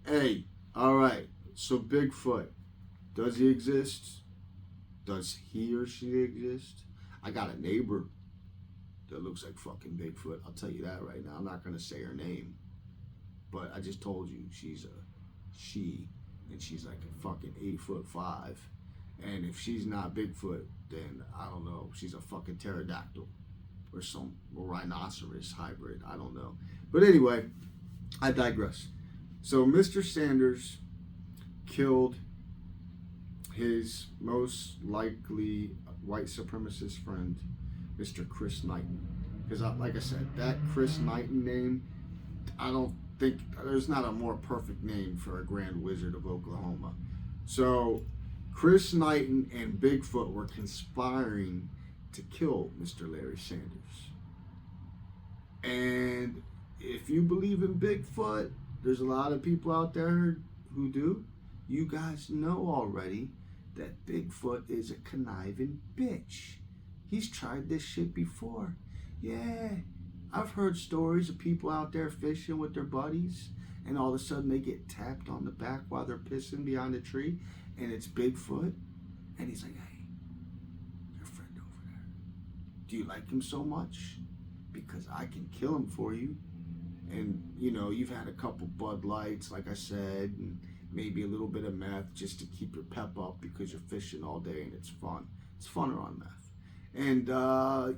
Hey, all right. So Bigfoot, does he exist? Does he or she exist? I got a neighbor that looks like fucking Bigfoot. I'll tell you that right now. I'm not gonna say her name, but I just told you she's a she, and she's like a fucking 8'5". And if she's not Bigfoot, then I don't know. She's a fucking pterodactyl or some rhinoceros hybrid. I don't know. But anyway, I digress. So Mr. Sanders killed his most likely white supremacist friend, Mr. Chris Knighton. Because, like I said, that Chris Knighton name, I don't think there's not a more perfect name for a Grand Wizard of Oklahoma. So, Chris Knighton and Bigfoot were conspiring to kill Mr. Larry Sanders. And if you believe in Bigfoot, there's a lot of people out there who do. You guys know already that Bigfoot is a conniving bitch. He's tried this shit before. Yeah, I've heard stories of people out there fishing with their buddies, and all of a sudden they get tapped on the back while they're pissing behind a tree, and it's Bigfoot. And he's like, hey, your friend over there, do you like him so much? Because I can kill him for you. And, you know, you've had a couple Bud Lights, like I said, and maybe a little bit of meth just to keep your pep up because you're fishing all day and it's fun. It's funner on meth. And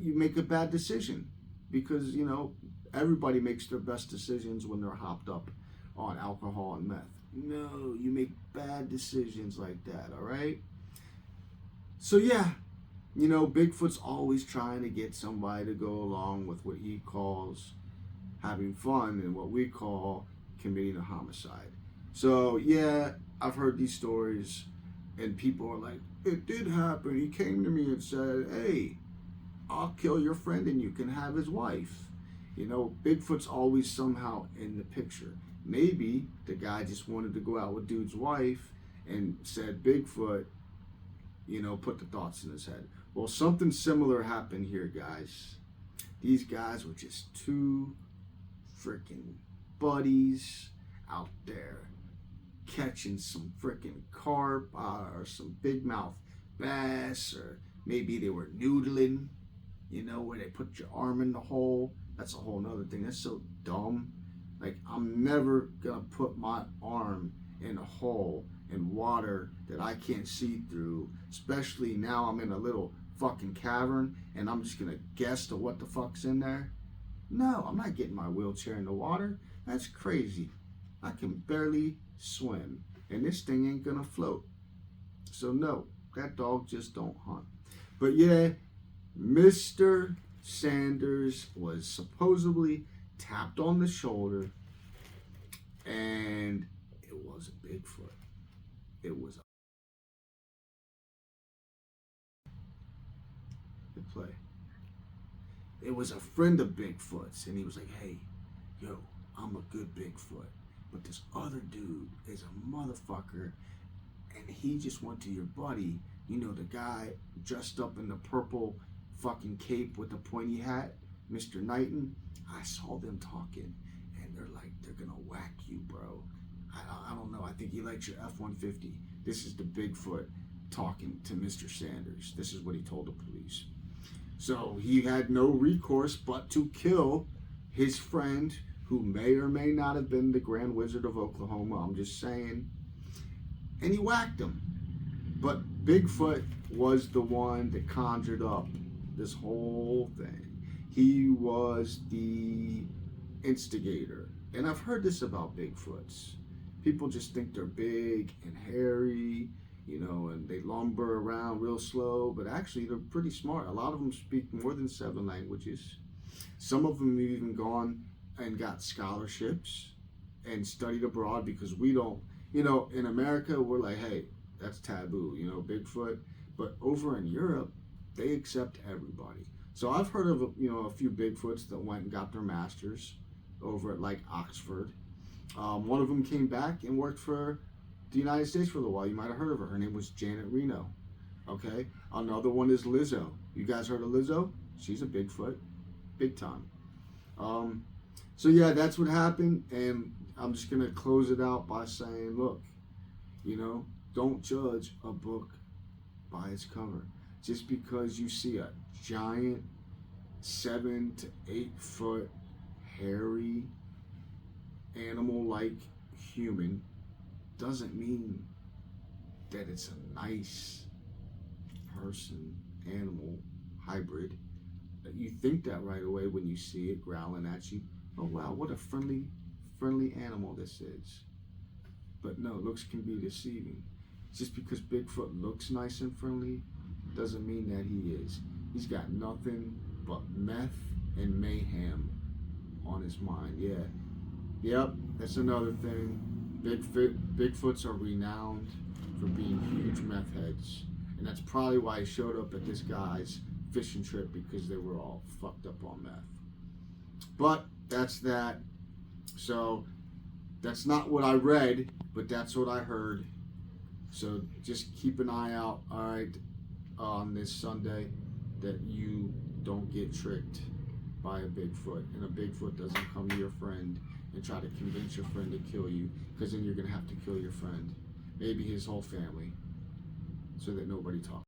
you make a bad decision because, you know, everybody makes their best decisions when they're hopped up on alcohol and meth. No, you make bad decisions like that, all right? So, yeah, you know, Bigfoot's always trying to get somebody to go along with what he calls having fun and what we call committing a homicide. So, yeah, I've heard these stories, and people are like, it did happen. He came to me and said, hey, I'll kill your friend and you can have his wife. You know, Bigfoot's always somehow in the picture. Maybe the guy just wanted to go out with dude's wife and said Bigfoot, you know, put the thoughts in his head. Well, something similar happened here, guys. These guys were just two freaking buddies out there catching some freaking carp or some big mouth bass, or maybe they were noodling, you know, where they put your arm in the hole. That's a whole nother thing. That's so dumb. Like, I'm never gonna put my arm in a hole in water that I can't see through, especially now I'm in a little fucking cavern and I'm just gonna guess to what the fuck's in there. No, I'm not getting my wheelchair in the water. That's crazy. I can barely swim, and this thing ain't gonna float. So no, that dog just don't hunt. But yeah, Mr. Sanders was supposedly tapped on the shoulder, and it was a Bigfoot. It was a play. It was a friend of Bigfoot's, and he was like, hey, yo, I'm a good Bigfoot, but this other dude is a motherfucker, and he just went to your buddy, you know, the guy dressed up in the purple fucking cape with the pointy hat, Mr. Knighton. I saw them talking, and they're like, they're gonna whack you, bro. I don't know. I think he likes your F-150. This is the Bigfoot talking to Mr. Sanders. This is what he told the police. So he had no recourse but to kill his friend, who may or may not have been the Grand Wizard of Oklahoma. I'm just saying. And he whacked him. But Bigfoot was the one that conjured up this whole thing. He was the instigator. And I've heard this about Bigfoots. People just think they're big and hairy, you know, and they lumber around real slow, but actually they're pretty smart. A lot of them speak more than 7 languages. Some of them have even gone and got scholarships and studied abroad, because we don't, you know, in America, we're like, hey, that's taboo, you know, Bigfoot. But over in Europe, they accept everybody. So I've heard of, you know, a few Bigfoots that went and got their masters over at like Oxford. One of them came back and worked for the United States for a little while. You might have heard of her. Her name was Janet Reno. Okay. Another one is Lizzo. You guys heard of Lizzo? She's a Bigfoot, big time. So yeah, that's what happened. And I'm just gonna close it out by saying, look, don't judge a book by its cover. Just because you see a giant 7 to 8 foot hairy animal like human doesn't mean that it's a nice person animal hybrid. You think that right away when you see it growling at you. Oh wow, what a friendly animal this is. But no, looks can be deceiving. Just because Bigfoot looks nice and friendly doesn't mean that he is. He's got nothing but meth and mayhem on his mind. Yeah. Yep, that's another thing. Bigfoots are renowned for being huge meth heads. And that's probably why he showed up at this guy's fishing trip, because they were all fucked up on meth. But that's that. So that's not what I read, but that's what I heard. So just keep an eye out, all right, on this Sunday, that you don't get tricked by a Bigfoot, and a Bigfoot doesn't come to your friend and try to convince your friend to kill you, because then you're going to have to kill your friend, maybe his whole family, so that nobody talks.